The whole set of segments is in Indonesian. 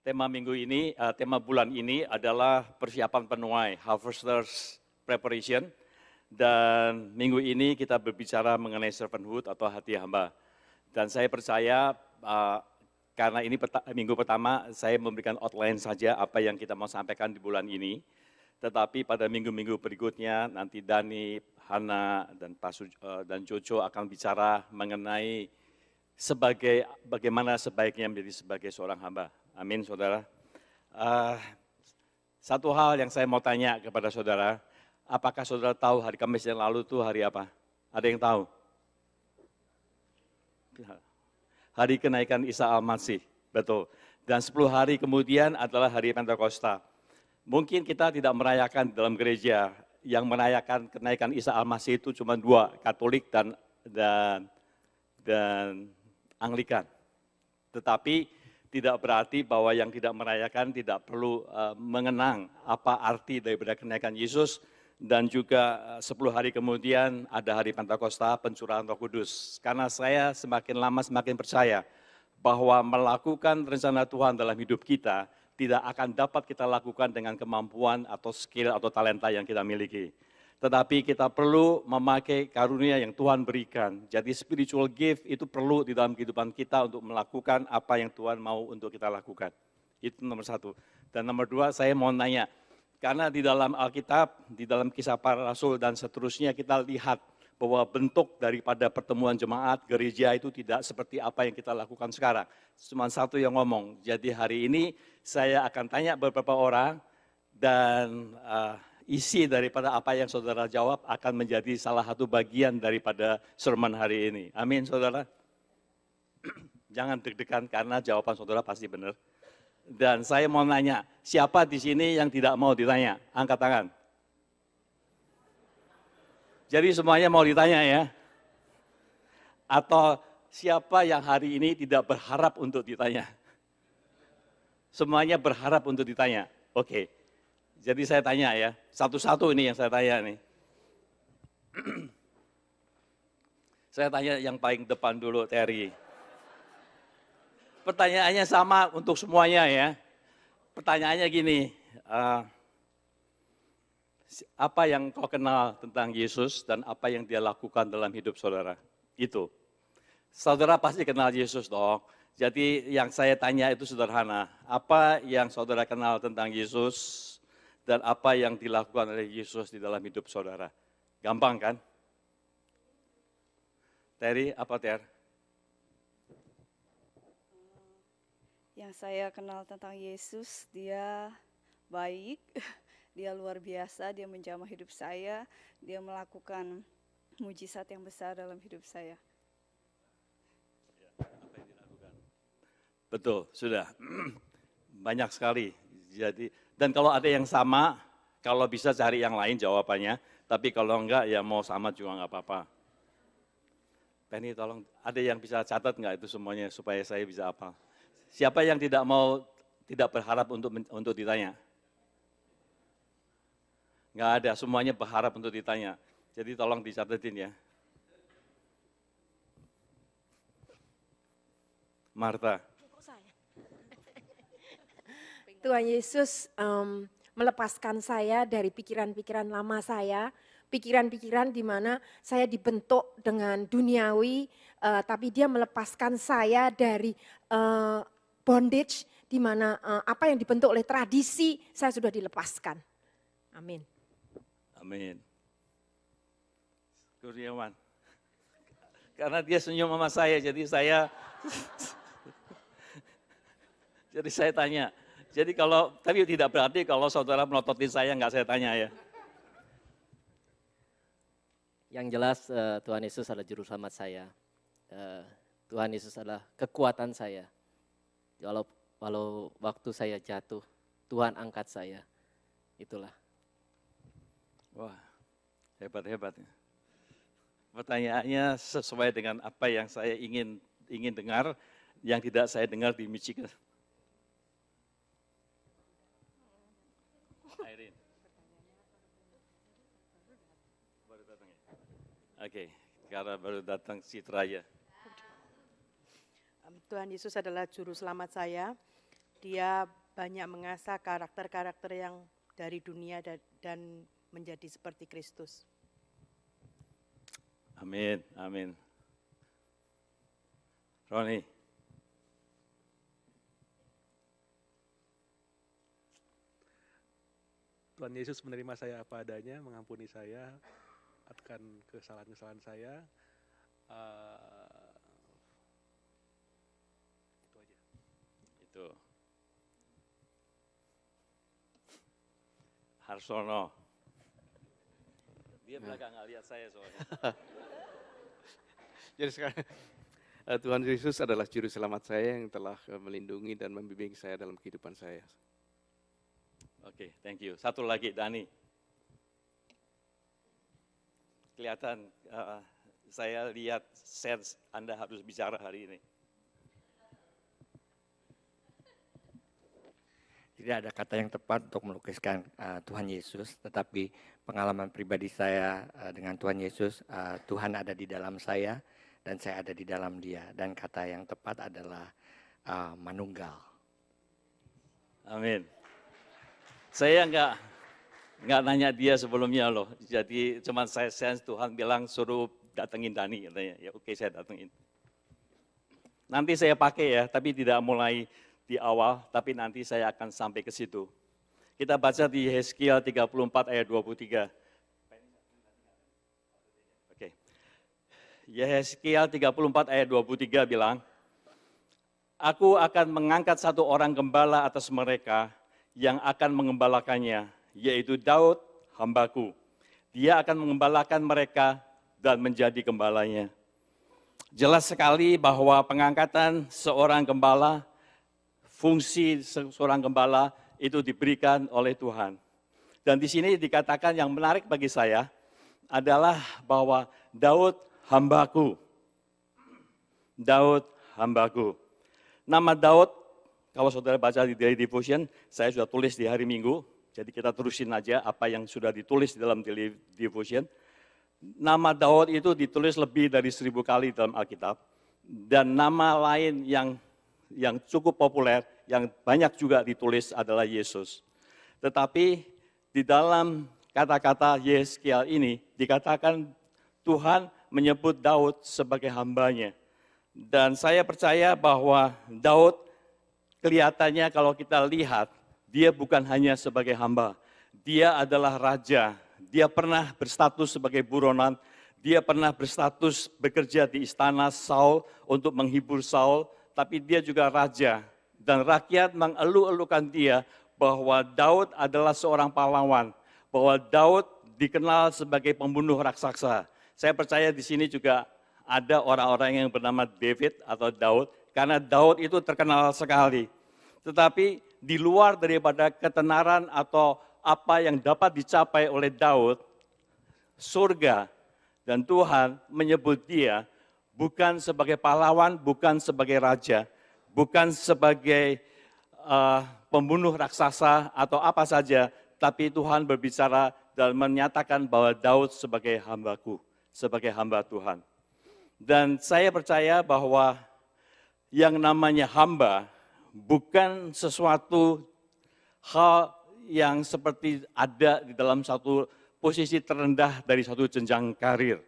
Tema minggu ini, tema bulan ini adalah persiapan penuai, Harvesters Preparation. Dan minggu ini kita berbicara mengenai servanthood atau hati hamba. Dan saya percaya karena ini minggu pertama saya memberikan outline saja apa yang kita mau sampaikan di bulan ini. Tetapi pada minggu-minggu berikutnya nanti Dani, Hana, dan Jojo akan bicara mengenai bagaimana sebaiknya menjadi sebagai seorang hamba. Amin, saudara. Satu hal yang saya mau tanya kepada saudara, apakah saudara tahu hari Kamis yang lalu itu hari apa? Ada yang tahu? Hari kenaikan Isa Al-Masih, betul. Dan 10 hari kemudian adalah hari Pentakosta. Mungkin kita tidak merayakan di dalam gereja, yang merayakan kenaikan Isa Al-Masih itu cuma 2, Katolik dan Anglikan. Tetapi tidak berarti bahwa yang tidak merayakan tidak perlu mengenang apa arti daripada kenaikan Yesus, dan juga 10 hari kemudian ada hari Pentakosta, pencurahan Roh Kudus. Karena saya semakin lama semakin percaya bahwa melakukan rencana Tuhan dalam hidup kita tidak akan dapat kita lakukan dengan kemampuan atau skill atau talenta yang kita miliki. Tetapi kita perlu memakai karunia yang Tuhan berikan. Jadi spiritual gift itu perlu di dalam kehidupan kita untuk melakukan apa yang Tuhan mau untuk kita lakukan. Itu nomor 1. Dan nomor 2, saya mau nanya, karena di dalam Alkitab, di dalam Kisah Para Rasul dan seterusnya kita lihat bahwa bentuk daripada pertemuan jemaat gereja itu tidak seperti apa yang kita lakukan sekarang. Cuma satu yang ngomong. Jadi hari ini saya akan tanya beberapa orang dan isi daripada apa yang saudara jawab akan menjadi salah satu bagian daripada sermon hari ini. Amin, saudara. Jangan deg-degan karena jawaban saudara pasti benar. Dan saya mau nanya, siapa di sini yang tidak mau ditanya? Angkat tangan. Jadi semuanya mau ditanya ya? Atau siapa yang hari ini tidak berharap untuk ditanya? Semuanya berharap untuk ditanya. Oke. Jadi saya tanya ya, satu-satu ini yang saya tanya nih. Saya tanya yang paling depan dulu, Terry. Pertanyaannya sama untuk semuanya ya. Pertanyaannya gini, apa yang kau kenal tentang Yesus dan apa yang dia lakukan dalam hidup saudara? Itu. Saudara pasti kenal Yesus dong. Jadi yang saya tanya itu sederhana. Apa yang saudara kenal tentang Yesus dan apa yang dilakukan oleh Yesus di dalam hidup saudara? Gampang kan? Terry, apa Ter? Yang saya kenal tentang Yesus, dia baik, dia luar biasa, dia menjamah hidup saya, dia melakukan mujizat yang besar dalam hidup saya. Betul, sudah. Banyak sekali. Jadi, dan kalau ada yang sama, kalau bisa cari yang lain jawabannya, tapi kalau enggak ya mau sama juga enggak apa-apa. Penny tolong, ada yang bisa catat enggak itu semuanya supaya saya bisa hafal. Siapa yang tidak berharap untuk ditanya? Enggak ada, semuanya berharap untuk ditanya. Jadi tolong dicatatin ya. Marta. Tuhan Yesus melepaskan saya dari pikiran-pikiran lama saya, pikiran-pikiran di mana saya dibentuk dengan duniawi, tapi dia melepaskan saya dari bondage, di mana apa yang dibentuk oleh tradisi, saya sudah dilepaskan. Amin. Amin. Kurniawan. Karena dia senyum sama saya, jadi saya tanya. Jadi tapi tidak berarti kalau saudara melototin saya, enggak saya tanya ya. Yang jelas Tuhan Yesus adalah juru selamat saya. Tuhan Yesus adalah kekuatan saya. Walau waktu saya jatuh, Tuhan angkat saya. Itulah. Wah, hebat-hebat. Pertanyaannya sesuai dengan apa yang saya ingin dengar, yang tidak saya dengar di Michigan. Irene. Baru datang ya? Oke, karena baru datang Citra ya. Tuhan Yesus adalah juru selamat saya. dia banyak mengasah karakter-karakter yang dari dunia dan menjadi seperti Kristus. Amin, amin. Roni. Tuhan Yesus menerima saya apa adanya, mengampuni saya akan kesalahan-kesalahan saya. Itu aja. Itu. Harsono. Dia belakang nggak lihat saya soalnya. Jadi sekarang Tuhan Yesus adalah juru selamat saya yang telah melindungi dan membimbing saya dalam kehidupan saya. Oke, thank you. Satu lagi, Dani. Kelihatan, saya lihat sense Anda harus bicara hari ini. Tidak ada kata yang tepat untuk melukiskan Tuhan Yesus, tetapi pengalaman pribadi saya dengan Tuhan Yesus, Tuhan ada di dalam saya dan saya ada di dalam Dia. Dan kata yang tepat adalah manunggal. Amin. Saya nggak nanya dia sebelumnya loh, jadi cuman saya sense Tuhan bilang suruh datengin Dani, katanya. Ya oke, saya datengin. Nanti saya pakai ya, tapi tidak mulai di awal, tapi nanti saya akan sampai ke situ. Kita baca di Yeskiel 34 ayat 23. Oke. Yeskiel 34 ayat 23 bilang, Aku akan mengangkat satu orang gembala atas mereka yang akan mengembalakannya, yaitu Daud, hambaku. Dia akan mengembalakan mereka dan menjadi gembalanya. Jelas sekali bahwa pengangkatan seorang gembala, fungsi seorang gembala itu diberikan oleh Tuhan. Dan di sini dikatakan yang menarik bagi saya adalah bahwa Daud hambaku. Daud hambaku. Nama Daud, kalau saudara baca di Daily Devotion, saya sudah tulis di hari Minggu, jadi kita terusin aja apa yang sudah ditulis di dalam Daily Devotion. Nama Daud itu ditulis lebih dari 1000 kali dalam Alkitab, dan nama lain yang cukup populer, yang banyak juga ditulis adalah Yesus. Tetapi di dalam kata-kata Yeskiel ini dikatakan Tuhan menyebut Daud sebagai hambanya. Dan saya percaya bahwa Daud kelihatannya kalau kita lihat, dia bukan hanya sebagai hamba. Dia adalah raja, dia pernah berstatus sebagai buronan, dia pernah berstatus bekerja di istana Saul untuk menghibur Saul, tapi dia juga raja. Dan rakyat mengeluh-elukan dia bahwa Daud adalah seorang pahlawan, bahwa Daud dikenal sebagai pembunuh raksasa. Saya percaya di sini juga ada orang-orang yang bernama David atau Daud, karena Daud itu terkenal sekali. Tetapi di luar daripada ketenaran atau apa yang dapat dicapai oleh Daud, surga dan Tuhan menyebut dia bukan sebagai pahlawan, bukan sebagai raja, bukan sebagai pembunuh raksasa atau apa saja, tapi Tuhan berbicara dan menyatakan bahwa Daud sebagai hambaku, sebagai hamba Tuhan. Dan saya percaya bahwa yang namanya hamba bukan sesuatu hal yang seperti ada di dalam satu posisi terendah dari satu jenjang karir.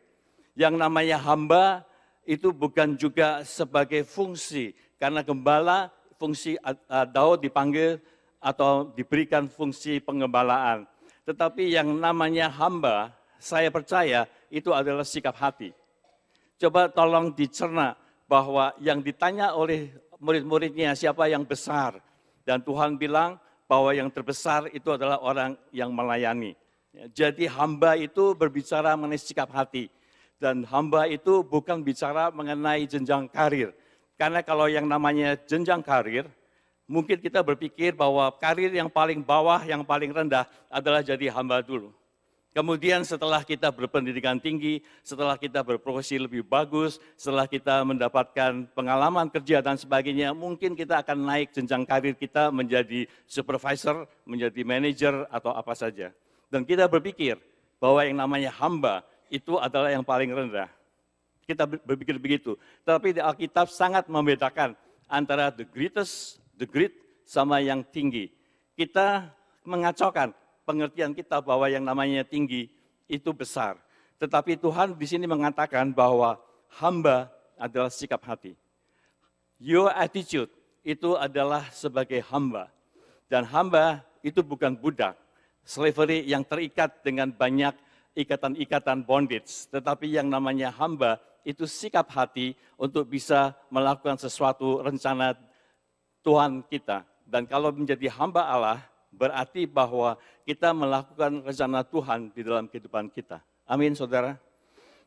Yang namanya hamba itu bukan juga sebagai fungsi, karena gembala fungsi Daud dipanggil atau diberikan fungsi penggembalaan. Tetapi yang namanya hamba, saya percaya itu adalah sikap hati. Coba tolong dicerna bahwa yang ditanya oleh murid-muridnya siapa yang besar. Dan Tuhan bilang bahwa yang terbesar itu adalah orang yang melayani. Jadi hamba itu berbicara mengenai sikap hati. Dan hamba itu bukan bicara mengenai jenjang karir. Karena kalau yang namanya jenjang karir, mungkin kita berpikir bahwa karir yang paling bawah, yang paling rendah adalah jadi hamba dulu. Kemudian setelah kita berpendidikan tinggi, setelah kita berprofesi lebih bagus, setelah kita mendapatkan pengalaman kerja dan sebagainya, mungkin kita akan naik jenjang karir kita menjadi supervisor, menjadi manajer atau apa saja. Dan kita berpikir bahwa yang namanya hamba itu adalah yang paling rendah. Kita berpikir begitu. Tapi di Alkitab sangat membedakan antara the great sama yang tinggi. Kita mengacaukan pengertian kita bahwa yang namanya tinggi itu besar. Tetapi Tuhan di sini mengatakan bahwa hamba adalah sikap hati. Your attitude itu adalah sebagai hamba. Dan hamba itu bukan budak. Slavery yang terikat dengan banyak ikatan-ikatan bondage. Tetapi yang namanya hamba itu sikap hati untuk bisa melakukan sesuatu rencana Tuhan kita. Dan kalau menjadi hamba Allah, berarti bahwa kita melakukan rencana Tuhan di dalam kehidupan kita. Amin, saudara.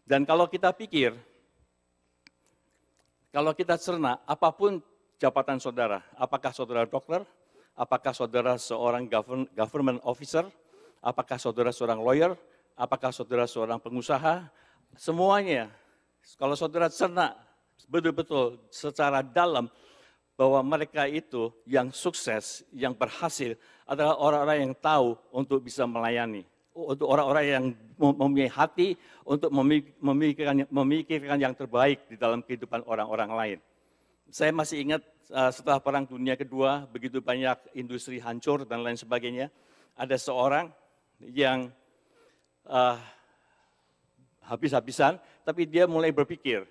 Dan kalau kita pikir, kalau kita cerna, apapun jabatan saudara, apakah saudara dokter, apakah saudara seorang government officer, apakah saudara seorang lawyer, apakah saudara seorang pengusaha, semuanya, kalau saudara cerna betul-betul secara dalam, bahwa mereka itu yang sukses, yang berhasil, adalah orang-orang yang tahu untuk bisa melayani. Untuk orang-orang yang mempunyai hati untuk memikirkan yang terbaik di dalam kehidupan orang-orang lain. Saya masih ingat setelah Perang Dunia Kedua, begitu banyak industri hancur dan lain sebagainya, ada seorang yang habis-habisan, tapi dia mulai berpikir,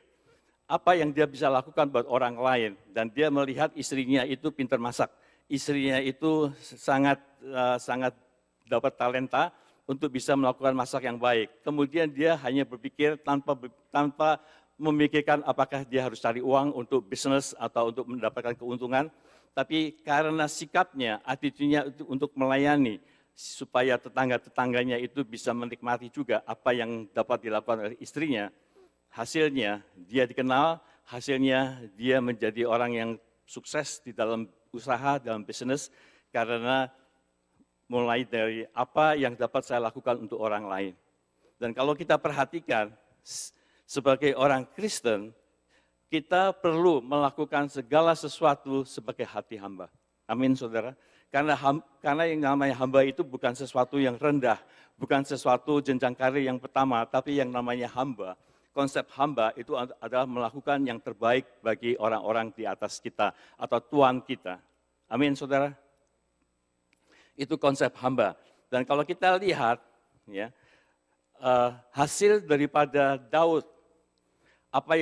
apa yang dia bisa lakukan buat orang lain. Dan dia melihat istrinya itu pintar masak. Istrinya itu sangat dapat talenta untuk bisa melakukan masak yang baik. Kemudian dia hanya berpikir tanpa memikirkan apakah dia harus cari uang untuk bisnis atau untuk mendapatkan keuntungan. Tapi karena sikapnya, attitude-nya untuk melayani, supaya tetangga-tetangganya itu bisa menikmati juga apa yang dapat dilakukan oleh istrinya. Hasilnya dia dikenal, hasilnya dia menjadi orang yang sukses di dalam usaha, dalam bisnis, karena mulai dari apa yang dapat saya lakukan untuk orang lain. Dan kalau kita perhatikan, sebagai orang Kristen, kita perlu melakukan segala sesuatu sebagai hati hamba. Amin, saudara. Karena yang namanya hamba itu bukan sesuatu yang rendah, bukan sesuatu jenjang karir yang pertama, tapi yang namanya hamba. Konsep hamba itu adalah melakukan yang terbaik bagi orang-orang di atas kita atau Tuhan kita. Amin, saudara. Itu konsep hamba. Dan kalau kita lihat, ya, hasil daripada Daud, apa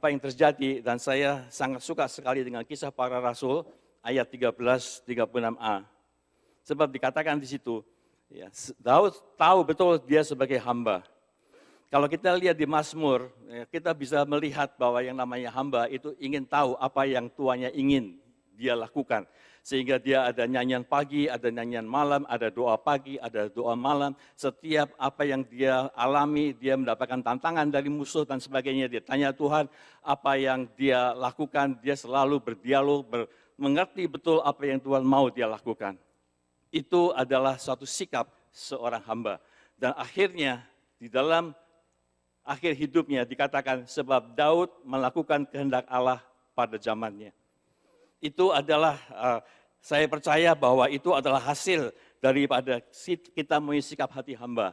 yang terjadi, dan saya sangat suka sekali dengan Kisah Para Rasul ayat 13-36a. Sebab dikatakan di situ, ya, Daud tahu betul dia sebagai hamba. Kalau kita lihat di Mazmur, ya, kita bisa melihat bahwa yang namanya hamba itu ingin tahu apa yang tuannya ingin dia lakukan. Sehingga dia ada nyanyian pagi, ada nyanyian malam, ada doa pagi, ada doa malam. Setiap apa yang dia alami, dia mendapatkan tantangan dari musuh dan sebagainya. Dia tanya Tuhan apa yang dia lakukan, dia selalu berdialog, mengerti betul apa yang Tuhan mau dia lakukan. Itu adalah suatu sikap seorang hamba. Dan akhirnya di dalam akhir hidupnya dikatakan sebab Daud melakukan kehendak Allah pada zamannya. Itu adalah, saya percaya bahwa itu adalah hasil daripada kita memiliki sikap hati hamba.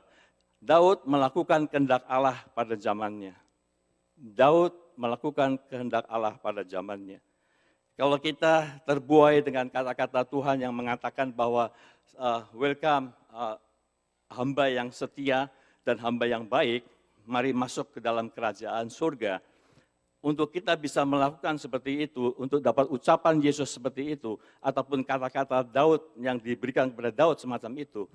Daud melakukan kehendak Allah pada zamannya. Daud melakukan kehendak Allah pada zamannya. Kalau kita terbuai dengan kata-kata Tuhan yang mengatakan bahwa welcome hamba yang setia dan hamba yang baik, mari masuk ke dalam kerajaan surga. Untuk kita bisa melakukan seperti itu, untuk dapat ucapan Yesus seperti itu, ataupun kata-kata Daud yang diberikan kepada Daud semacam itu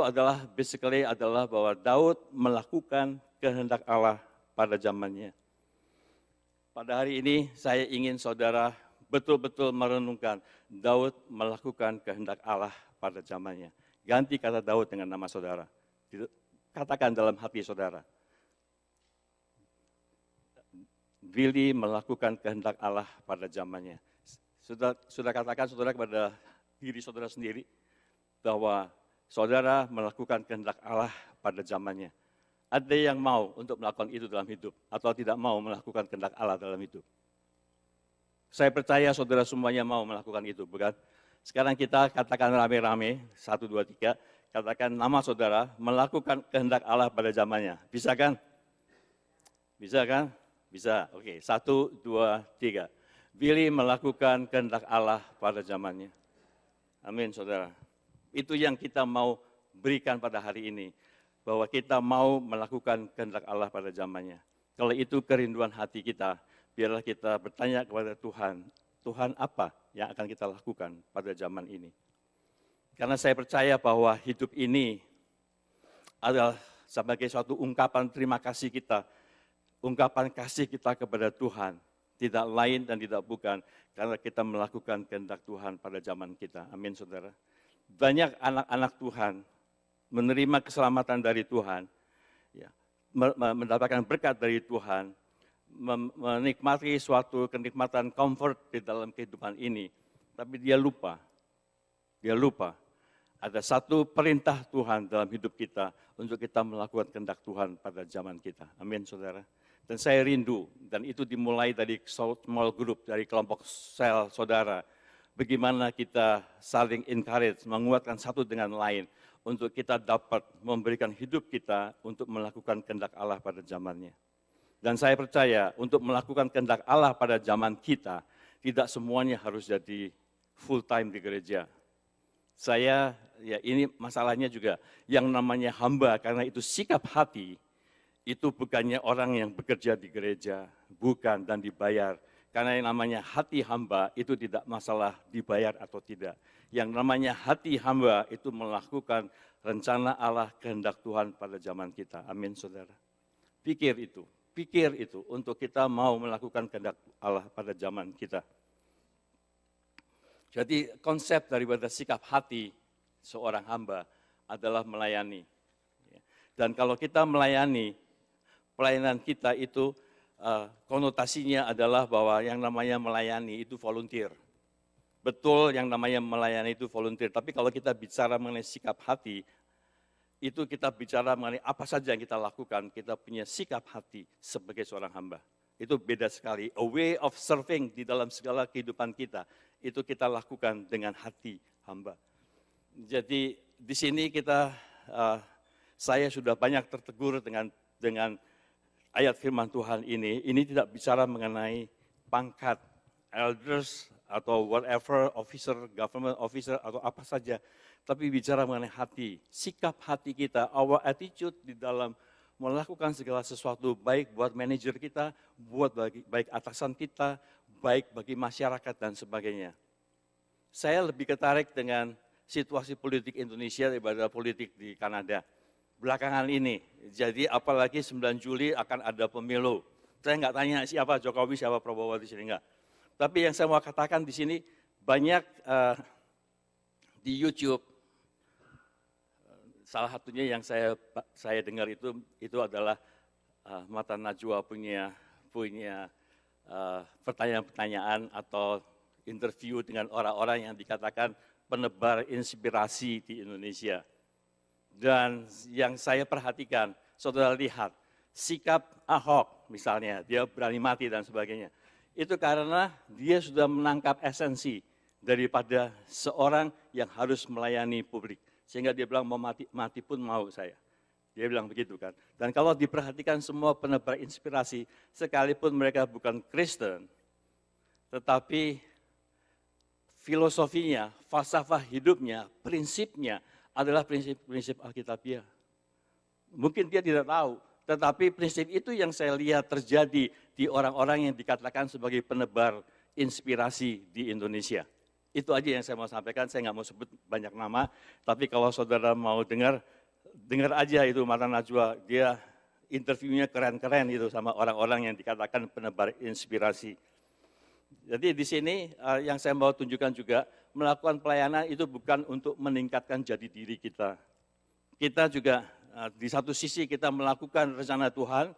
adalah basically adalah bahwa Daud melakukan kehendak Allah pada zamannya. Pada hari ini saya ingin saudara betul-betul merenungkan Daud melakukan kehendak Allah pada zamannya. Ganti kata Daud dengan nama saudara. Katakan dalam hati saudara. Billy melakukan kehendak Allah pada zamannya. Sudah katakan saudara kepada diri saudara sendiri bahwa saudara melakukan kehendak Allah pada zamannya. Ada yang mau untuk melakukan itu dalam hidup atau tidak mau melakukan kehendak Allah dalam hidup? Saya percaya saudara semuanya mau melakukan itu, bukan? Sekarang kita katakan rame-rame, 1, 2, 3, katakan nama saudara melakukan kehendak Allah pada zamannya. Bisa kan? Bisa kan? Bisa, oke. 1, 2, 3. Billy melakukan kehendak Allah pada zamannya. Amin, saudara. Itu yang kita mau berikan pada hari ini, bahwa kita mau melakukan kehendak Allah pada zamannya. Kalau itu kerinduan hati kita, biarlah kita bertanya kepada Tuhan, Tuhan apa yang akan kita lakukan pada zaman ini? Karena saya percaya bahwa hidup ini adalah sebagai suatu ungkapan terima kasih kita, ungkapan kasih kita kepada Tuhan, tidak lain dan tidak bukan, karena kita melakukan kehendak Tuhan pada zaman kita. Amin, saudara. Banyak anak-anak Tuhan menerima keselamatan dari Tuhan, ya, mendapatkan berkat dari Tuhan, menikmati suatu kenikmatan comfort di dalam kehidupan ini, tapi dia lupa ada satu perintah Tuhan dalam hidup kita untuk kita melakukan kehendak Tuhan pada zaman kita. Amin, saudara. Dan saya rindu, dan itu dimulai dari small group, dari kelompok sel saudara. Bagaimana kita saling encourage, menguatkan satu dengan lain, untuk kita dapat memberikan hidup kita untuk melakukan kehendak Allah pada zamannya. Dan saya percaya untuk melakukan kehendak Allah pada zaman kita, tidak semuanya harus jadi full time di gereja. Saya, ya ini masalahnya juga, yang namanya hamba, karena itu sikap hati, itu bukannya orang yang bekerja di gereja, bukan dan dibayar. Karena yang namanya hati hamba itu tidak masalah dibayar atau tidak. Yang namanya hati hamba itu melakukan rencana Allah kehendak Tuhan pada zaman kita. Amin, saudara. Pikir itu untuk kita mau melakukan kehendak Allah pada zaman kita. Jadi konsep daripada sikap hati seorang hamba adalah melayani. Dan kalau kita melayani, pelayanan kita itu konotasinya adalah bahwa yang namanya melayani itu volunteer. Betul, yang namanya melayani itu volunteer, tapi kalau kita bicara mengenai sikap hati, itu kita bicara mengenai apa saja yang kita lakukan, kita punya sikap hati sebagai seorang hamba. Itu beda sekali, a way of serving di dalam segala kehidupan kita, itu kita lakukan dengan hati hamba. Jadi di sini saya sudah banyak tertegur dengan ayat firman Tuhan ini tidak bicara mengenai pangkat, elders, atau whatever, officer, government officer, atau apa saja. Tapi bicara mengenai hati, sikap hati kita, our attitude di dalam melakukan segala sesuatu, baik buat manajer kita, baik atasan kita, baik bagi masyarakat dan sebagainya. Saya lebih tertarik dengan situasi politik Indonesia daripada politik di Kanada. Belakangan ini, jadi apalagi 9 Juli akan ada pemilu. Saya nggak tanya siapa Jokowi, siapa Prabowo di sini, enggak. Tapi yang saya mau katakan di sini, banyak di YouTube, salah satunya yang saya dengar itu adalah Mata Najwa punya pertanyaan-pertanyaan atau interview dengan orang-orang yang dikatakan penebar inspirasi di Indonesia. Dan yang saya perhatikan, saudara lihat, sikap Ahok misalnya, dia berani mati dan sebagainya. Itu karena dia sudah menangkap esensi daripada seorang yang harus melayani publik. Sehingga dia bilang mau mati pun mau saya. Dia bilang begitu kan. Dan kalau diperhatikan semua penebar inspirasi, sekalipun mereka bukan Kristen, tetapi filosofinya, falsafah hidupnya, prinsipnya adalah prinsip-prinsip Alkitabiah. Mungkin dia tidak tahu, tetapi prinsip itu yang saya lihat terjadi di orang-orang yang dikatakan sebagai penebar inspirasi di Indonesia. Itu aja yang saya mau sampaikan, saya nggak mau sebut banyak nama, tapi kalau saudara mau dengar aja itu Mata Najwa, dia interviewnya keren-keren itu sama orang-orang yang dikatakan penebar inspirasi. Jadi di sini yang saya mau tunjukkan juga, melakukan pelayanan itu bukan untuk meningkatkan jati diri kita. Kita juga di satu sisi kita melakukan rencana Tuhan,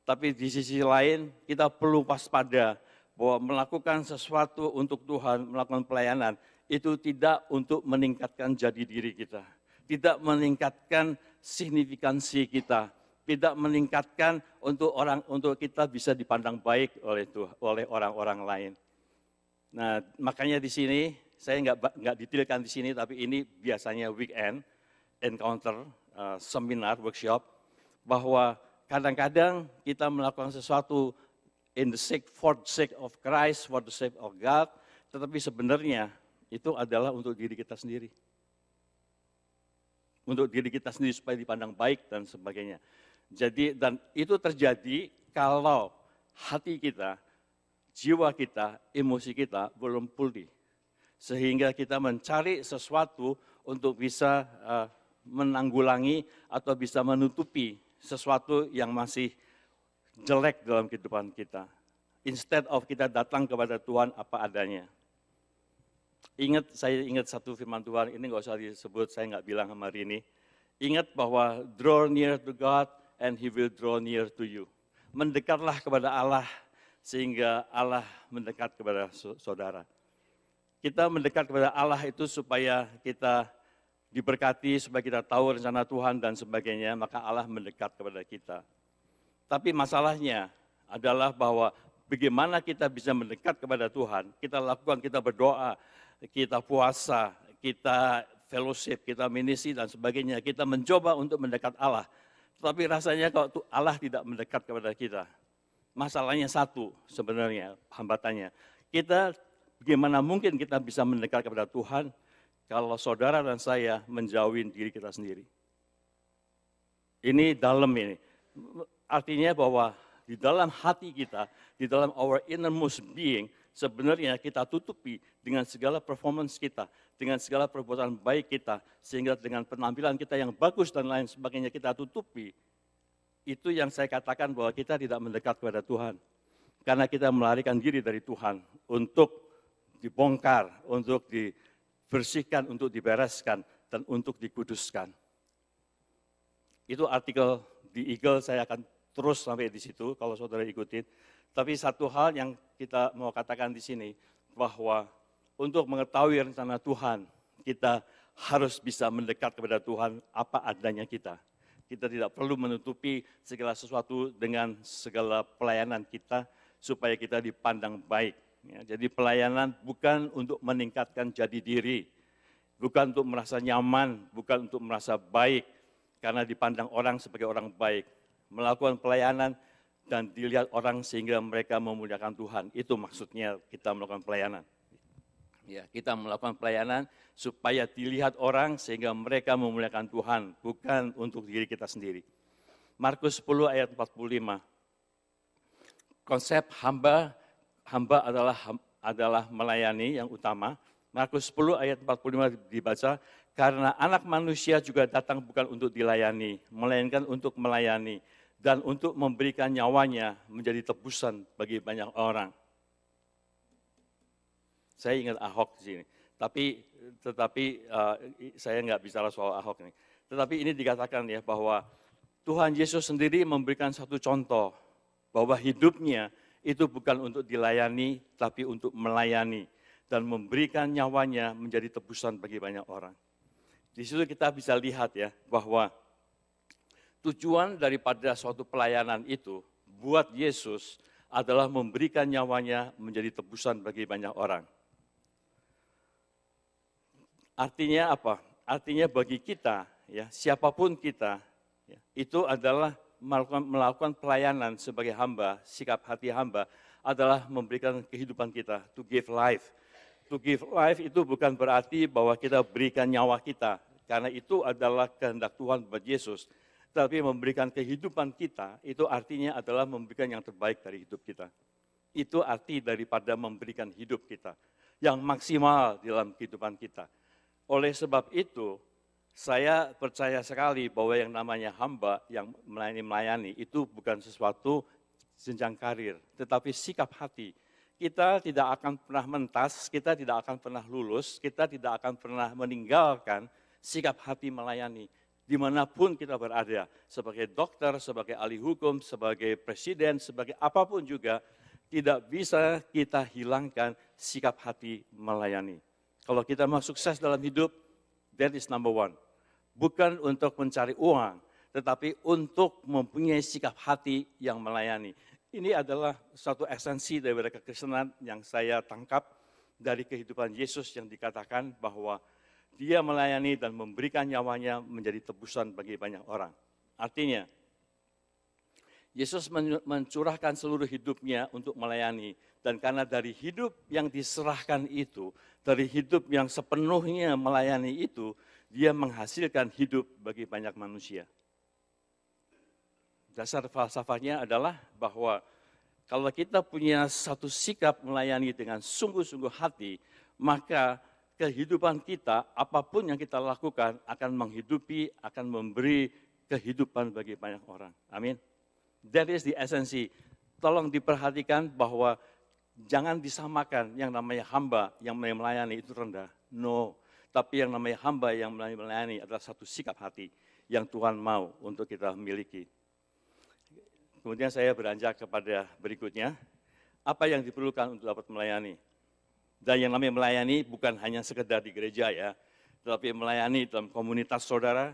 tapi di sisi lain kita perlu waspada bahwa melakukan sesuatu untuk Tuhan, melakukan pelayanan, itu tidak untuk meningkatkan jati diri kita. Tidak meningkatkan signifikansi kita, tidak meningkatkan untuk kita bisa dipandang baik oleh orang-orang lain. Nah, makanya di sini saya nggak detailkan di sini, tapi ini biasanya weekend encounter, seminar, workshop, bahwa kadang-kadang kita melakukan sesuatu for the sake of Christ, for the sake of God, tetapi sebenarnya itu adalah untuk diri kita sendiri. Untuk diri kita sendiri supaya dipandang baik dan sebagainya. Jadi, dan itu terjadi kalau hati kita, jiwa kita, emosi kita belum pulih. Sehingga kita mencari sesuatu untuk bisa menanggulangi atau bisa menutupi sesuatu yang masih jelek dalam kehidupan kita. Instead of kita datang kepada Tuhan apa adanya. Saya ingat satu firman Tuhan, ini nggak usah disebut, saya nggak bilang sama Rini. Ingat bahwa draw near to God and He will draw near to you. Mendekatlah kepada Allah sehingga Allah mendekat kepada saudara. Kita mendekat kepada Allah itu supaya kita diberkati, supaya kita tahu rencana Tuhan dan sebagainya, maka Allah mendekat kepada kita. Tapi masalahnya adalah bahwa bagaimana kita bisa mendekat kepada Tuhan, kita lakukan, kita berdoa, kita puasa, kita fellowship, kita ministry dan sebagainya, kita mencoba untuk mendekat Allah. Tetapi rasanya kalau Allah tidak mendekat kepada kita, masalahnya satu sebenarnya, hambatannya. Bagaimana mungkin kita bisa mendekat kepada Tuhan kalau saudara dan saya menjauhin diri kita sendiri. Ini dalam ini. Artinya bahwa di dalam hati kita, di dalam our innermost being, sebenarnya kita tutupi dengan segala performance kita, dengan segala perbuatan baik kita, sehingga dengan penampilan kita yang bagus dan lain sebagainya kita tutupi. Itu yang saya katakan bahwa kita tidak mendekat kepada Tuhan. Karena kita melarikan diri dari Tuhan untuk dibongkar, untuk dibersihkan, untuk dibereskan, dan untuk dikuduskan. Itu artikel di Eagle, saya akan terus sampai di situ kalau saudara ikutin. Tapi satu hal yang kita mau katakan di sini, bahwa untuk mengetahui rencana Tuhan, kita harus bisa mendekat kepada Tuhan apa adanya kita. Kita tidak perlu menutupi segala sesuatu dengan segala pelayanan kita, supaya kita dipandang baik. Ya, jadi pelayanan bukan untuk meningkatkan jati diri, bukan untuk merasa nyaman, bukan untuk merasa baik, karena dipandang orang sebagai orang baik. Melakukan pelayanan dan dilihat orang sehingga mereka memuliakan Tuhan. Itu maksudnya kita melakukan pelayanan. Ya, kita melakukan pelayanan supaya dilihat orang sehingga mereka memuliakan Tuhan, bukan untuk diri kita sendiri. Markus 10 ayat 45. Konsep hamba adalah melayani yang utama. Markus 10 ayat 45 dibaca, karena anak manusia juga datang bukan untuk dilayani, melainkan untuk melayani, dan untuk memberikan nyawanya menjadi tebusan bagi banyak orang. Saya ingat Ahok di sini, tetapi saya nggak bicara soal Ahok ini. Tetapi ini dikatakan ya bahwa Tuhan Yesus sendiri memberikan satu contoh, bahwa hidupnya itu bukan untuk dilayani, tapi untuk melayani dan memberikan nyawanya menjadi tebusan bagi banyak orang. Di situ kita bisa lihat ya bahwa tujuan daripada suatu pelayanan itu buat Yesus adalah memberikan nyawanya menjadi tebusan bagi banyak orang. Artinya apa? Artinya bagi kita, ya siapapun kita, ya, itu adalah melakukan pelayanan sebagai hamba, sikap hati hamba adalah memberikan kehidupan kita, to give life. To give life itu bukan berarti bahwa kita berikan nyawa kita, karena itu adalah kehendak Tuhan buat Yesus. Tapi memberikan kehidupan kita, itu artinya adalah memberikan yang terbaik dari hidup kita. Itu arti daripada memberikan hidup kita, yang maksimal dalam kehidupan kita. Oleh sebab itu, saya percaya sekali bahwa yang namanya hamba yang melayani itu bukan sesuatu jenjang karir, tetapi sikap hati. Kita tidak akan pernah mentas, kita tidak akan pernah lulus, kita tidak akan pernah meninggalkan sikap hati melayani. Dimanapun kita berada, sebagai dokter, sebagai ahli hukum, sebagai presiden, sebagai apapun juga, tidak bisa kita hilangkan sikap hati melayani. Kalau kita mau sukses dalam hidup, that is number one. Bukan untuk mencari uang, tetapi untuk mempunyai sikap hati yang melayani. Ini adalah satu esensi dari kekristenan yang saya tangkap dari kehidupan Yesus yang dikatakan bahwa dia melayani dan memberikan nyawanya menjadi tebusan bagi banyak orang. Artinya, Yesus mencurahkan seluruh hidupnya untuk melayani. Dan karena dari hidup yang diserahkan itu, dari hidup yang sepenuhnya melayani itu, dia menghasilkan hidup bagi banyak manusia. Dasar falsafahnya adalah bahwa kalau kita punya satu sikap melayani dengan sungguh-sungguh hati, maka kehidupan kita, apapun yang kita lakukan, akan menghidupi, akan memberi kehidupan bagi banyak orang. Amin. That is the esensi. Tolong diperhatikan bahwa jangan disamakan yang namanya hamba, yang namanya melayani itu rendah. No, tapi yang namanya hamba yang melayani adalah satu sikap hati yang Tuhan mau untuk kita miliki. Kemudian saya beranjak kepada berikutnya, apa yang diperlukan untuk dapat melayani. Dan yang namanya melayani bukan hanya sekedar di gereja ya, tetapi melayani dalam komunitas saudara,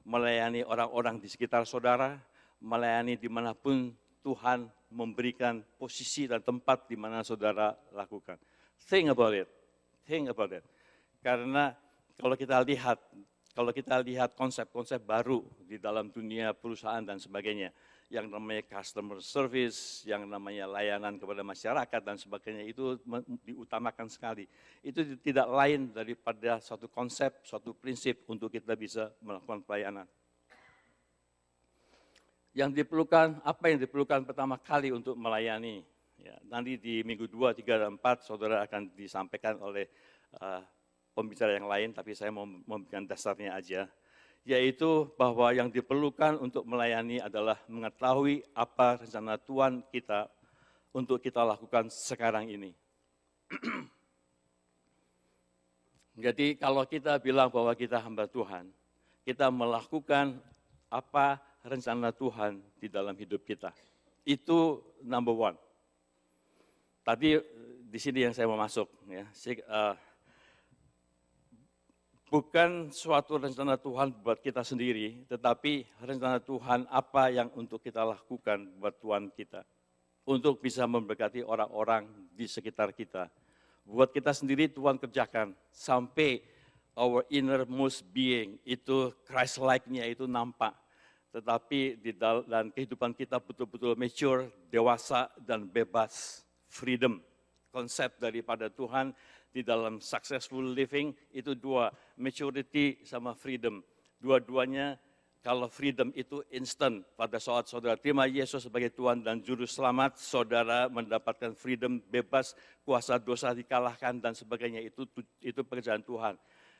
melayani orang-orang di sekitar saudara, melayani dimanapun Tuhan memberikan posisi dan tempat di mana saudara lakukan. Think about it. Karena kalau kita lihat konsep-konsep baru di dalam dunia perusahaan dan sebagainya, yang namanya customer service, yang namanya layanan kepada masyarakat dan sebagainya, itu diutamakan sekali. Itu tidak lain daripada suatu konsep, suatu prinsip untuk kita bisa melakukan pelayanan. Yang diperlukan, apa yang diperlukan pertama kali untuk melayani? Ya, nanti di minggu 2, 3, dan 4, saudara akan disampaikan oleh pembicara yang lain, tapi saya mau memberikan dasarnya aja. Yaitu bahwa yang diperlukan untuk melayani adalah mengetahui apa rencana Tuhan kita untuk kita lakukan sekarang ini. Jadi kalau kita bilang bahwa kita hamba Tuhan, kita melakukan apa rencana Tuhan di dalam hidup kita. Itu number one. Tadi di sini yang saya mau masuk. Ya. Bukan suatu rencana Tuhan buat kita sendiri, tetapi rencana Tuhan apa yang untuk kita lakukan buat Tuhan kita. Untuk bisa memberkati orang-orang di sekitar kita. Buat kita sendiri Tuhan kerjakan sampai our innermost being, itu Christ-like-nya itu nampak. Tetapi di dalam kehidupan kita betul-betul mature, dewasa, dan bebas, freedom. Konsep daripada Tuhan di dalam successful living itu dua, maturity sama freedom. Dua-duanya, kalau freedom itu instant, pada saat saudara terima Yesus sebagai Tuhan dan Juru Selamat, saudara mendapatkan freedom, bebas, kuasa dosa dikalahkan, dan sebagainya, itu pekerjaan Tuhan.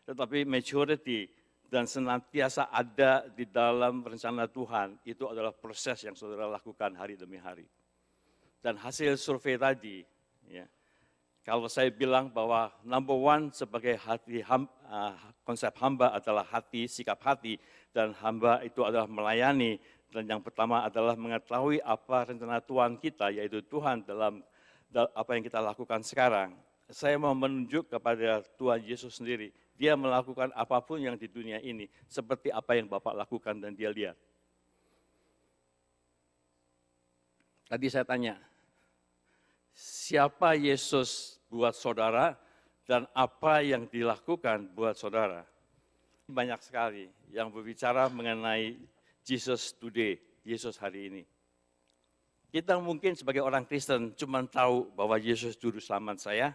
Tetapi maturity dan senantiasa ada di dalam rencana Tuhan, itu adalah proses yang saudara lakukan hari demi hari. Dan hasil survei tadi, ya, kalau saya bilang bahwa number one sebagai konsep hamba adalah hati, sikap hati, dan hamba itu adalah melayani, dan yang pertama adalah mengetahui apa rencana Tuhan kita, yaitu Tuhan dalam apa yang kita lakukan sekarang. Saya mau menunjuk kepada Tuhan Yesus sendiri. Dia melakukan apapun yang di dunia ini, seperti apa yang Bapak lakukan dan dia lihat. Tadi saya tanya, siapa Yesus buat saudara dan apa yang dilakukan buat saudara? Banyak sekali yang berbicara mengenai Jesus today, Yesus hari ini. Kita mungkin sebagai orang Kristen cuma tahu bahwa Yesus juru selamat saya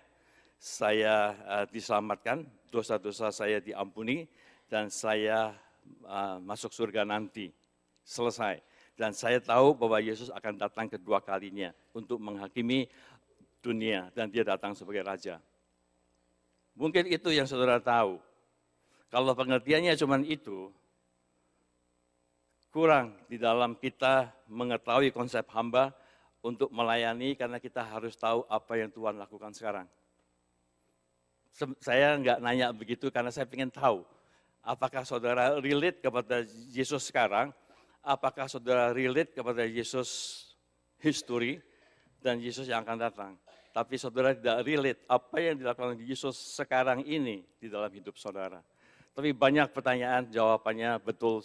diselamatkan, dosa-dosa saya diampuni, dan saya masuk surga nanti. Selesai. Dan saya tahu bahwa Yesus akan datang kedua kalinya untuk menghakimi dunia, dan dia datang sebagai Raja. Mungkin itu yang saudara tahu. Kalau pengertiannya cuma itu, kurang di dalam kita mengetahui konsep hamba untuk melayani, karena kita harus tahu apa yang Tuhan lakukan sekarang. Saya enggak nanya begitu karena saya ingin tahu, apakah saudara relate kepada Yesus sekarang, apakah saudara relate kepada Yesus history dan Yesus yang akan datang. Tapi saudara tidak relate apa yang dilakukan Yesus sekarang ini di dalam hidup saudara. Tapi banyak pertanyaan, jawabannya betul,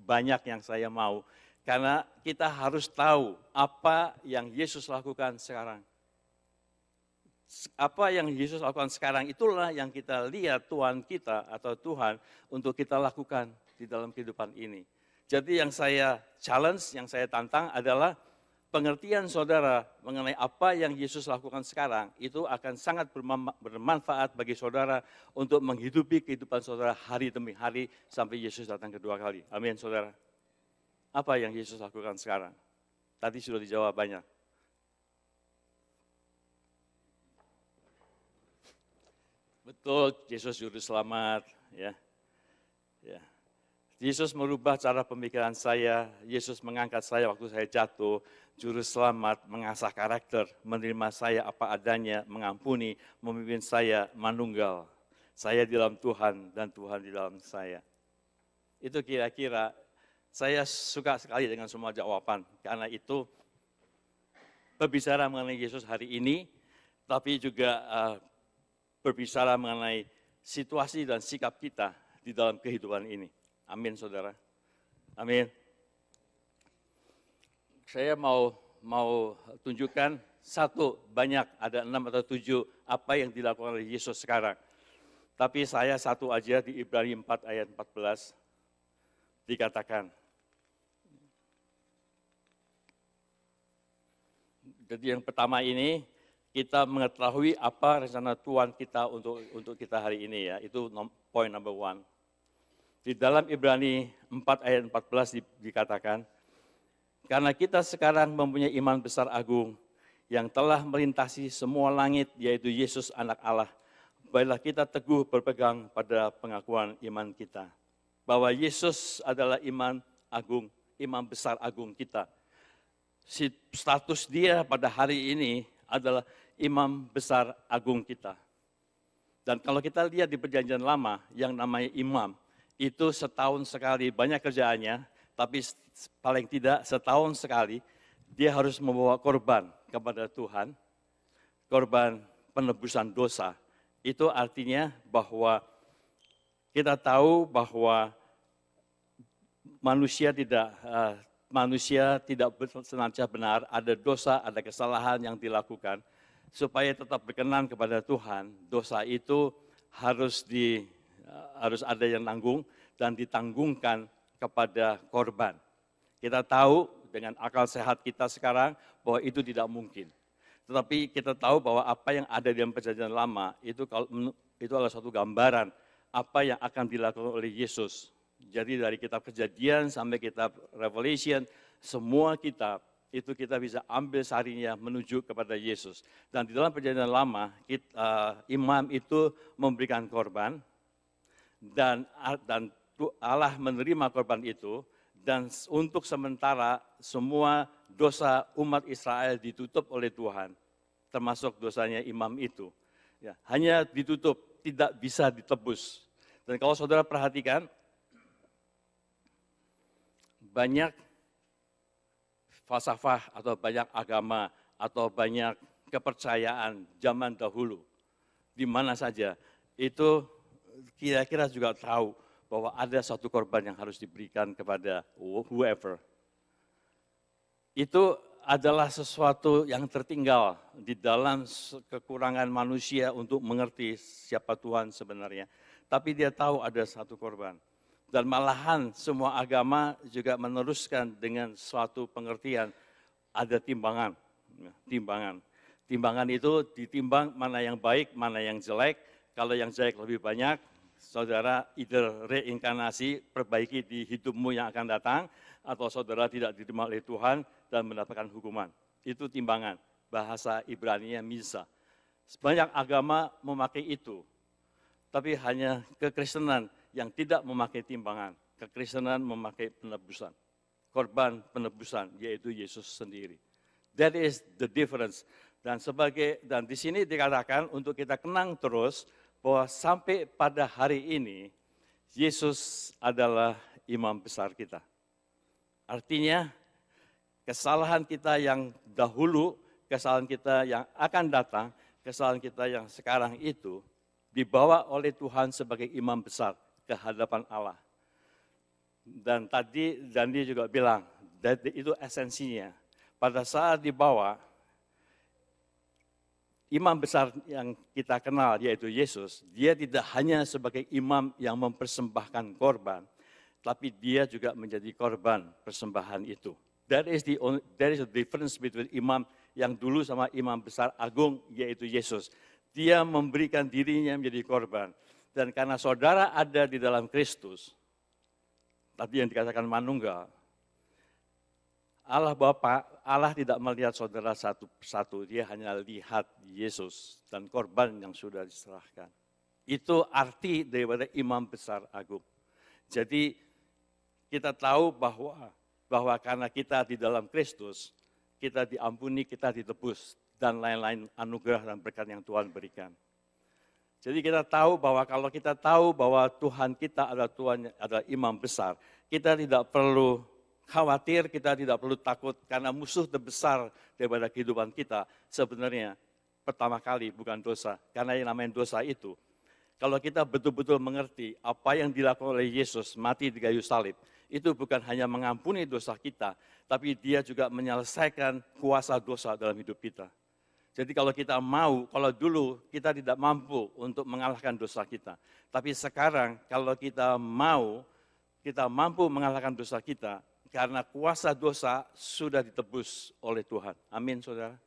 banyak yang saya mau. Karena kita harus tahu apa yang Yesus lakukan sekarang. Apa yang Yesus lakukan sekarang itulah yang kita lihat Tuhan kita atau Tuhan untuk kita lakukan di dalam kehidupan ini. Jadi yang saya challenge, yang saya tantang adalah pengertian saudara mengenai apa yang Yesus lakukan sekarang itu akan sangat bermanfaat bagi saudara untuk menghidupi kehidupan saudara hari demi hari sampai Yesus datang kedua kali. Amin, saudara. Apa yang Yesus lakukan sekarang? Tadi sudah dijawab banyak. Betul, Yesus juru selamat, ya. Yesus merubah cara pemikiran saya, Yesus mengangkat saya waktu saya jatuh, juru selamat, mengasah karakter, menerima saya apa adanya, mengampuni, memimpin saya, manunggal. Saya di dalam Tuhan dan Tuhan di dalam saya. Itu kira-kira, saya suka sekali dengan semua jawaban, karena itu berbicara mengenai Yesus hari ini, tapi juga berbicara mengenai situasi dan sikap kita di dalam kehidupan ini. Amin, saudara. Amin. Saya mau tunjukkan satu, banyak, ada 6 atau 7 apa yang dilakukan oleh Yesus sekarang. Tapi saya satu aja di Ibrani 4 ayat 14 dikatakan. Jadi yang pertama ini, kita mengetahui apa rencana Tuhan kita untuk kita hari ini ya. Itu poin number 1. Di dalam Ibrani 4 ayat 14 dikatakan, karena kita sekarang mempunyai iman besar agung yang telah melintasi semua langit, yaitu Yesus anak Allah. Baiklah kita teguh berpegang pada pengakuan iman kita. Bahwa Yesus adalah iman agung, iman besar agung kita. Status dia pada hari ini adalah imam besar agung kita. Dan kalau kita lihat di perjanjian lama yang namanya imam, itu setahun sekali banyak kerjaannya, tapi paling tidak setahun sekali dia harus membawa korban kepada Tuhan, korban penebusan dosa. Itu artinya bahwa kita tahu bahwa manusia tidak senantiasa benar, ada dosa, ada kesalahan yang dilakukan. Supaya tetap berkenan kepada Tuhan, dosa itu harus ada yang nanggung dan ditanggungkan kepada korban. Kita tahu dengan akal sehat kita sekarang bahwa itu tidak mungkin. Tetapi kita tahu bahwa apa yang ada di dalam perjanjian lama itu adalah suatu gambaran apa yang akan dilakukan oleh Yesus. Jadi dari kitab Kejadian sampai kitab Revelation, semua kitab itu kita bisa ambil sarinya menuju kepada Yesus. Dan di dalam perjanjian lama, imam itu memberikan korban, dan Allah menerima korban itu, dan untuk sementara semua dosa umat Israel ditutup oleh Tuhan, termasuk dosanya imam itu. Ya, hanya ditutup, tidak bisa ditebus. Dan kalau saudara perhatikan, banyak falsafah atau banyak agama atau banyak kepercayaan zaman dahulu, di mana saja, itu kira-kira juga tahu bahwa ada satu korban yang harus diberikan kepada whoever. Itu adalah sesuatu yang tertinggal di dalam kekurangan manusia untuk mengerti siapa Tuhan sebenarnya. Tapi dia tahu ada satu korban. Dan malahan semua agama juga meneruskan dengan suatu pengertian, ada timbangan. Timbangan itu ditimbang mana yang baik, mana yang jelek. Kalau yang jelek lebih banyak, saudara either reinkarnasi, perbaiki di hidupmu yang akan datang, atau saudara tidak diterima oleh Tuhan dan mendapatkan hukuman. Itu timbangan, bahasa Ibrani-nya misa. Banyak agama memakai itu, tapi hanya kekristenan yang tidak memakai timbangan. Kekristenan memakai penebusan, korban penebusan, yaitu Yesus sendiri. That is the difference. Dan di sini dikatakan untuk kita kenang terus, bahwa sampai pada hari ini, Yesus adalah imam besar kita. Artinya, kesalahan kita yang dahulu, kesalahan kita yang akan datang, kesalahan kita yang sekarang itu, dibawa oleh Tuhan sebagai imam besar ke hadapan Allah. Dan tadi Dandi juga bilang, itu esensinya. Pada saat dibawa, imam besar yang kita kenal yaitu Yesus, dia tidak hanya sebagai imam yang mempersembahkan korban, tapi dia juga menjadi korban persembahan itu. That is the difference between imam yang dulu sama imam besar agung, yaitu Yesus. Dia memberikan dirinya menjadi korban. Dan karena saudara ada di dalam Kristus, tadi yang dikatakan manunggal, Allah Bapa, Allah tidak melihat saudara satu persatu, dia hanya lihat Yesus dan korban yang sudah diserahkan. Itu arti daripada imam besar agung. Jadi kita tahu bahwa karena kita di dalam Kristus, kita diampuni, kita ditebus, dan lain-lain anugerah dan berkat yang Tuhan berikan. Jadi kita tahu bahwa kalau kita tahu bahwa Tuhan kita adalah imam besar, kita tidak perlu khawatir, kita tidak perlu takut, karena musuh terbesar daripada kehidupan kita sebenarnya pertama kali bukan dosa. Karena yang namanya dosa itu, kalau kita betul-betul mengerti apa yang dilakukan oleh Yesus mati di kayu salib, itu bukan hanya mengampuni dosa kita, tapi dia juga menyelesaikan kuasa dosa dalam hidup kita. Jadi kalau kita mau, kalau dulu kita tidak mampu untuk mengalahkan dosa kita. Tapi sekarang kalau kita mampu mengalahkan dosa kita, karena kuasa dosa sudah ditebus oleh Tuhan. Amin, saudara.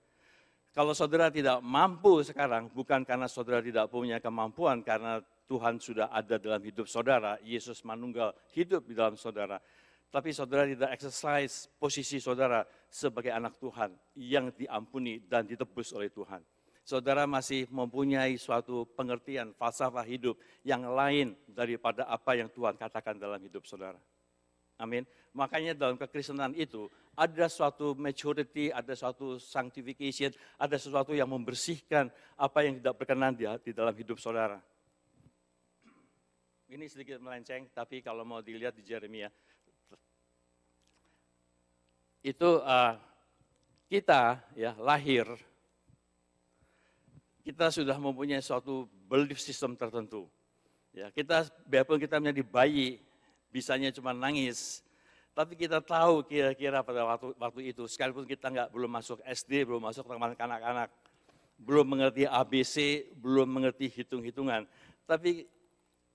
Kalau saudara tidak mampu sekarang, bukan karena saudara tidak punya kemampuan, karena Tuhan sudah ada dalam hidup saudara, Yesus manunggal hidup di dalam saudara. Tapi saudara tidak exercise posisi saudara sebagai anak Tuhan yang diampuni dan ditebus oleh Tuhan. Saudara masih mempunyai suatu pengertian falsafah hidup yang lain daripada apa yang Tuhan katakan dalam hidup saudara. Amin. Makanya dalam kekristenan itu ada suatu maturity, ada suatu sanctification, ada sesuatu yang membersihkan apa yang tidak berkenan di dalam hidup saudara. Ini sedikit melenceng, tapi kalau mau dilihat di Yeremia, itu kita ya lahir, kita sudah mempunyai suatu belief system tertentu. Ya, kita biarpun kita menjadi bayi, bisanya cuma nangis, tapi kita tahu kira-kira pada waktu itu, sekalipun kita belum masuk SD, belum masuk taman kanak-kanak, belum mengerti ABC, belum mengerti hitung-hitungan, tapi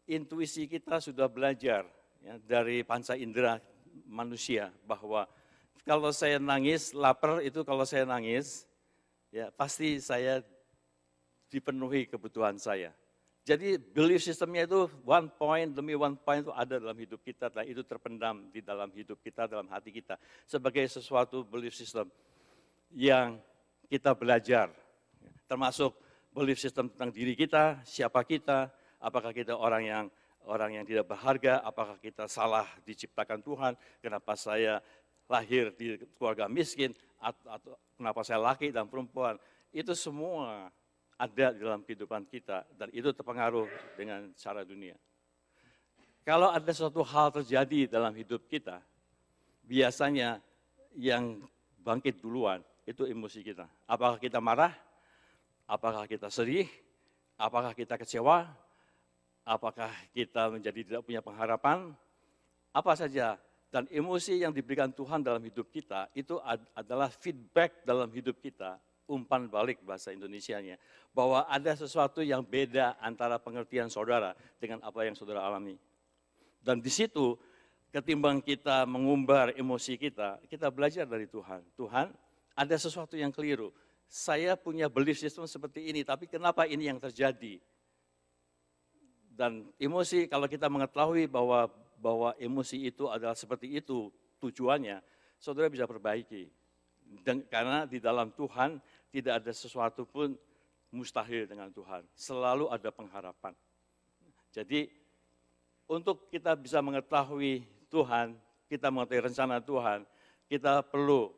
intuisi kita sudah belajar ya, dari panca indera manusia bahwa kalau saya nangis, lapar itu kalau saya nangis, ya pasti saya dipenuhi kebutuhan saya. Jadi belief systemnya itu one point demi one point itu ada dalam hidup kita, dan itu terpendam di dalam hidup kita, dalam hati kita. Sebagai sesuatu belief system yang kita belajar, termasuk belief system tentang diri kita, siapa kita, apakah kita orang yang tidak berharga, apakah kita salah diciptakan Tuhan, kenapa saya lahir di keluarga miskin, atau kenapa saya laki dan perempuan, itu semua ada di dalam kehidupan kita, dan itu terpengaruh dengan cara dunia. Kalau ada suatu hal terjadi dalam hidup kita, biasanya yang bangkit duluan itu emosi kita. Apakah kita marah, apakah kita sedih, apakah kita kecewa, apakah kita menjadi tidak punya pengharapan, apa saja. Dan emosi yang diberikan Tuhan dalam hidup kita, itu adalah feedback dalam hidup kita, umpan balik bahasa Indonesianya, bahwa ada sesuatu yang beda antara pengertian saudara dengan apa yang saudara alami. Dan di situ, ketimbang kita mengumbar emosi kita belajar dari Tuhan. Tuhan, ada sesuatu yang keliru. Saya punya belief system seperti ini, tapi kenapa ini yang terjadi? Dan emosi, kalau kita mengetahui bahwa emosi itu adalah seperti itu tujuannya, saudara bisa perbaiki. Dan karena di dalam Tuhan tidak ada sesuatu pun mustahil dengan Tuhan. Selalu ada pengharapan. Jadi untuk kita bisa mengetahui Tuhan, kita mengetahui rencana Tuhan, kita perlu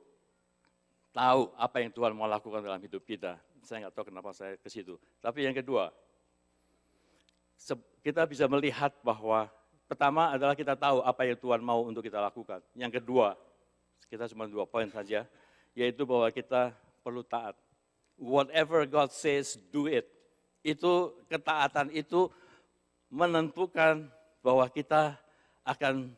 tahu apa yang Tuhan mau lakukan dalam hidup kita. Saya nggak tahu kenapa saya ke situ. Tapi yang kedua, kita bisa melihat bahwa pertama adalah kita tahu apa yang Tuhan mau untuk kita lakukan. Yang kedua, kita cuma 2 poin saja, yaitu bahwa kita perlu taat. Whatever God says, do it. Itu ketaatan itu menentukan bahwa kita akan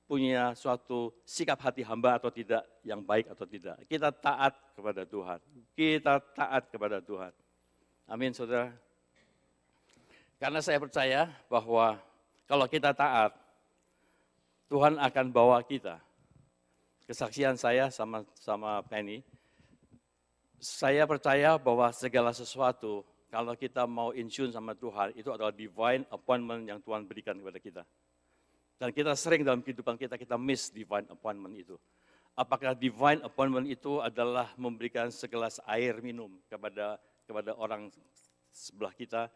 punya suatu sikap hati hamba atau tidak, yang baik atau tidak. Kita taat kepada Tuhan. Kita taat kepada Tuhan. Amin, saudara. Karena saya percaya bahwa kalau kita taat, Tuhan akan bawa kita kesaksian saya sama Penny, saya percaya bahwa segala sesuatu, kalau kita mau in tune sama Tuhan, itu adalah divine appointment yang Tuhan berikan kepada kita. Dan kita sering dalam kehidupan kita miss divine appointment itu. Apakah divine appointment itu adalah memberikan segelas air minum kepada orang sebelah kita?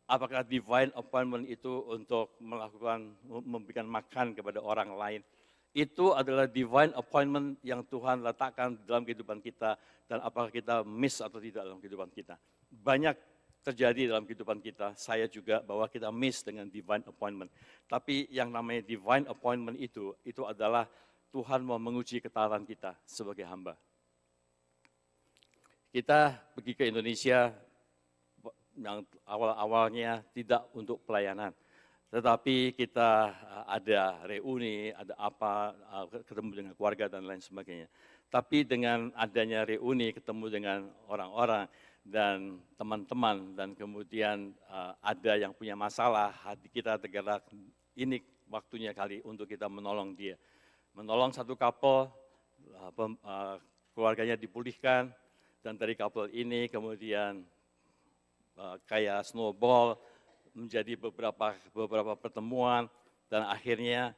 Apakah divine appointment itu untuk memberikan makan kepada orang lain? Itu adalah divine appointment yang Tuhan letakkan dalam kehidupan kita, dan apakah kita miss atau tidak dalam kehidupan kita. Banyak terjadi dalam kehidupan kita, saya juga, bahwa kita miss dengan divine appointment. Tapi yang namanya divine appointment itu adalah Tuhan mau menguji ketaatan kita sebagai hamba. Kita pergi ke Indonesia yang awal-awalnya tidak untuk pelayanan. Tetapi kita ada reuni, ada apa, ketemu dengan keluarga dan lain sebagainya. Tapi dengan adanya reuni, ketemu dengan orang-orang dan teman-teman, dan kemudian ada yang punya masalah, hati kita tergerak, ini waktunya kali untuk kita menolong dia. Menolong satu couple, keluarganya dipulihkan, dan dari couple ini kemudian kayak snowball, menjadi beberapa pertemuan, dan akhirnya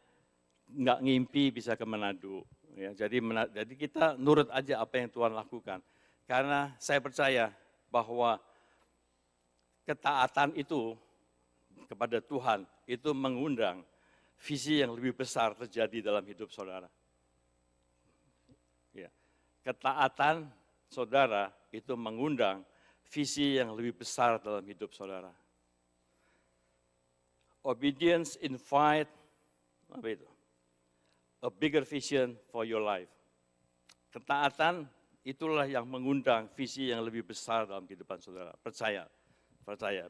nggak ngimpi bisa ke Manado. Ya, jadi kita nurut aja apa yang Tuhan lakukan. Karena saya percaya bahwa ketaatan itu kepada Tuhan itu mengundang visi yang lebih besar terjadi dalam hidup saudara. Ya, ketaatan saudara itu mengundang visi yang lebih besar dalam hidup saudara. Obedience invite a bigger vision for your life. Ketaatan itulah yang mengundang visi yang lebih besar dalam kehidupan saudara. Percaya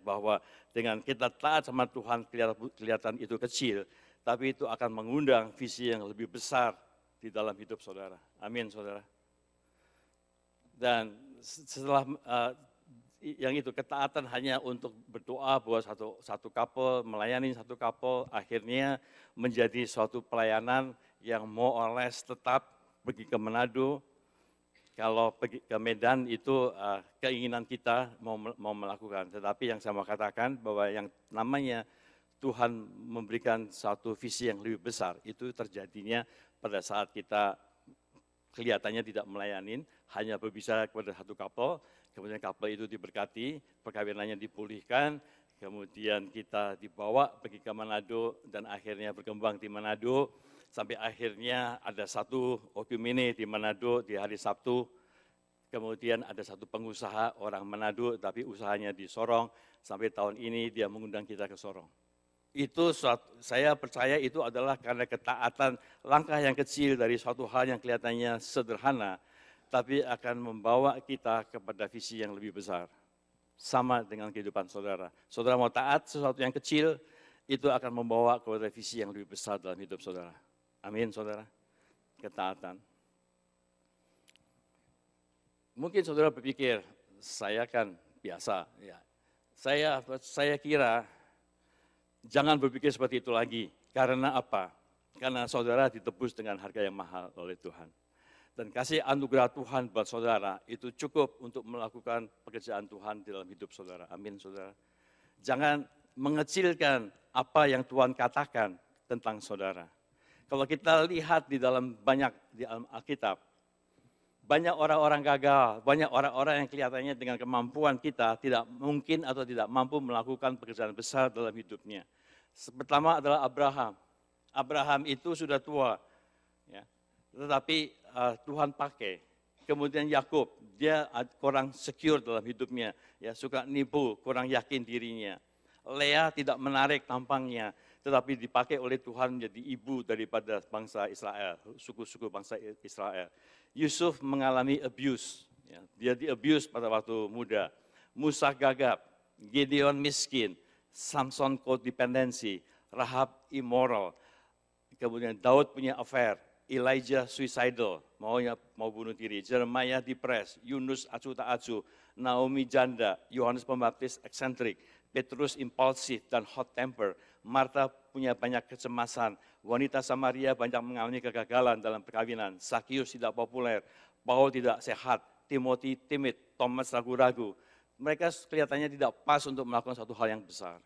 bahwa dengan kita taat sama Tuhan, kelihatan itu kecil, tapi itu akan mengundang visi yang lebih besar di dalam hidup saudara. Amin, saudara. Dan setelah yang itu, ketaatan hanya untuk berdoa buat satu couple, melayani satu couple, akhirnya menjadi suatu pelayanan yang more or less tetap pergi ke Manado. Kalau pergi ke Medan itu keinginan kita mau melakukan. Tetapi yang saya mau katakan bahwa yang namanya Tuhan memberikan suatu visi yang lebih besar, itu terjadinya pada saat kita kelihatannya tidak melayanin, hanya berbicara kepada satu couple, kemudian couple itu diberkati, perkawinannya dipulihkan, kemudian kita dibawa pergi ke Manado, dan akhirnya berkembang di Manado, sampai akhirnya ada satu okumene di Manado di hari Sabtu, kemudian ada satu pengusaha orang Manado, tapi usahanya di Sorong, sampai tahun ini dia mengundang kita ke Sorong. Itu saya percaya itu adalah karena ketaatan, langkah yang kecil dari suatu hal yang kelihatannya sederhana, tapi akan membawa kita kepada visi yang lebih besar. Sama dengan kehidupan saudara. Saudara mau taat sesuatu yang kecil, itu akan membawa kepada visi yang lebih besar dalam hidup saudara. Amin, saudara. Ketaatan. Mungkin saudara berpikir, saya kan biasa. Ya. Saya kira jangan berpikir seperti itu lagi. Karena apa? Karena saudara ditebus dengan harga yang mahal oleh Tuhan. Dan kasih anugerah Tuhan buat saudara itu cukup untuk melakukan pekerjaan Tuhan di dalam hidup saudara. Amin, saudara. Jangan mengecilkan apa yang Tuhan katakan tentang saudara. Kalau kita lihat di dalam Alkitab, banyak orang-orang gagal, banyak orang-orang yang kelihatannya dengan kemampuan kita tidak mungkin atau tidak mampu melakukan pekerjaan besar dalam hidupnya. Pertama adalah Abraham. Abraham itu sudah tua, ya. Tetapi Tuhan pakai. Kemudian Yakub, dia kurang secure dalam hidupnya, ya, suka nipu, kurang yakin dirinya. Lea tidak menarik tampangnya, tetapi dipakai oleh Tuhan menjadi ibu daripada bangsa Israel, suku-suku bangsa Israel. Yusuf mengalami abuse, ya, dia di-abuse pada waktu muda. Musa gagap, Gideon miskin, Samson codependency, Rahab immoral, kemudian Daud punya affair, Elijah suicidal, mau bunuh diri, Jeremiah depres, Yunus acu tak acu, Naomi janda, Yohanes Pembaptis eksentrik, Petrus impulsif dan hot temper, Martha punya banyak kecemasan. Wanita Samaria banyak mengalami kegagalan dalam perkawinan. Sakius tidak populer, Paul tidak sehat, Timothy timid, Thomas ragu-ragu. Mereka kelihatannya tidak pas untuk melakukan satu hal yang besar.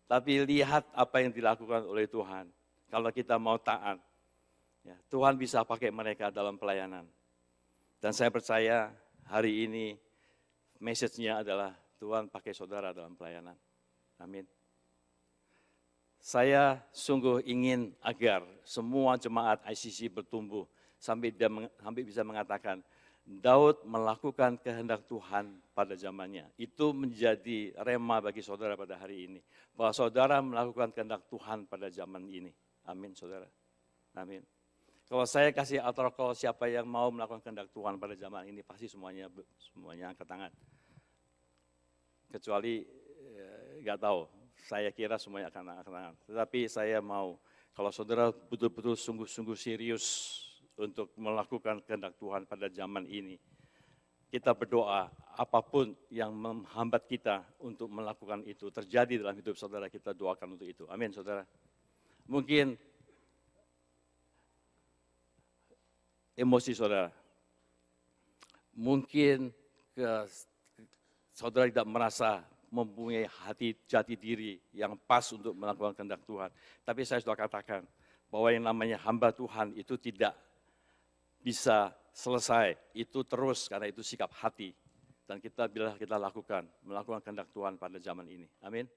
Tapi lihat apa yang dilakukan oleh Tuhan. Kalau kita mau taat, ya, Tuhan bisa pakai mereka dalam pelayanan. Dan saya percaya hari ini message-nya adalah Tuhan pakai saudara dalam pelayanan. Amin. Saya sungguh ingin agar semua jemaat ICC bertumbuh sampai bisa mengatakan Daud melakukan kehendak Tuhan pada zamannya. Itu menjadi rema bagi saudara pada hari ini. Bahwa saudara melakukan kehendak Tuhan pada zaman ini. Amin saudara. Amin. Kalau saya kasih altar call siapa yang mau melakukan kehendak Tuhan pada zaman ini, pasti semuanya angkat tangan. Kecuali nggak tahu. Saya kira semuanya akan angkat tangan. Tetapi saya mau, kalau saudara betul-betul sungguh-sungguh serius untuk melakukan kehendak Tuhan pada zaman ini, kita berdoa apapun yang menghambat kita untuk melakukan itu terjadi dalam hidup saudara, kita doakan untuk itu. Amin saudara. Mungkin emosi saudara, mungkin saudara tidak merasa mempunyai hati jati diri yang pas untuk melakukan kehendak Tuhan. Tapi saya sudah katakan bahwa yang namanya hamba Tuhan itu tidak bisa selesai, itu terus karena itu sikap hati. Dan bila kita melakukan kehendak Tuhan pada zaman ini. Amin.